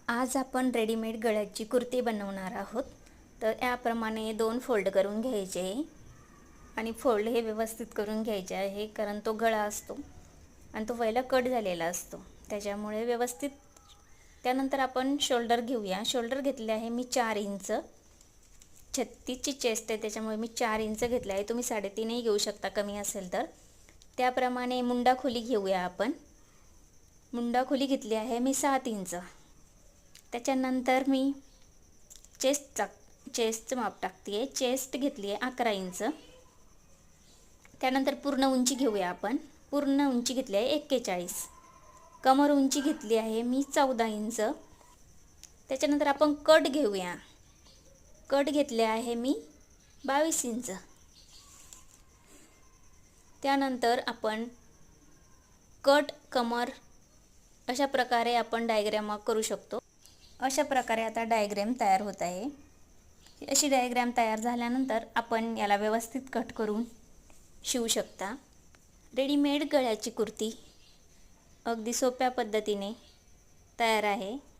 आज आपण रेडीमेड गळ्याची कुर्ती बनवणार आहोत। तर याप्रमाणे 2 फोल्ड करून घ्यायचे आणि फोल्ड हे व्यवस्थित करून घ्यायचे आहे, कारण तो गळा असतो आणि तो पहिला कट झालेला असतो, त्याच्यामुळे व्यवस्थित। त्यानंतर आपण शोल्डर घेऊया। शोल्डर घेतले आहे मी 4 इंच। 36ची चेस्ट आहे, त्याच्यामुळे मी 4 इंच घेतले आहे। तुम्ही 3.5 घेऊ शकता कमी असेल तर। त्याप्रमाणे मुंडा खोली घेऊया आपण। मुंडा खोली घेतली आहे मी 7 इंच। त्याच्यानंतर मी चेस्टचं माप टाकते आहे। चेस्ट घेतली आहे 11 इंच। त्यानंतर पूर्ण उंची घेऊया आपण। पूर्ण उंची घेतली आहे 41। कमर उंची घेतली आहे मी 14 इंच। त्याच्यानंतर आपण कट घेऊया। कट घेतले आहे मी 22 इंच। त्यानंतर आपण कट कमर अशा प्रकारे आपण डायग्राम करू शकतो। अशा प्रकारे आता डायग्राम तयार होत आहे। अशी डायग्राम तयार झाल्यानंतर आपण याला व्यवस्थित कट करून शिवू शकता। रेडीमेड गळ्याची कुर्ती अगदी सोप्या पद्धतीने तयार आहे।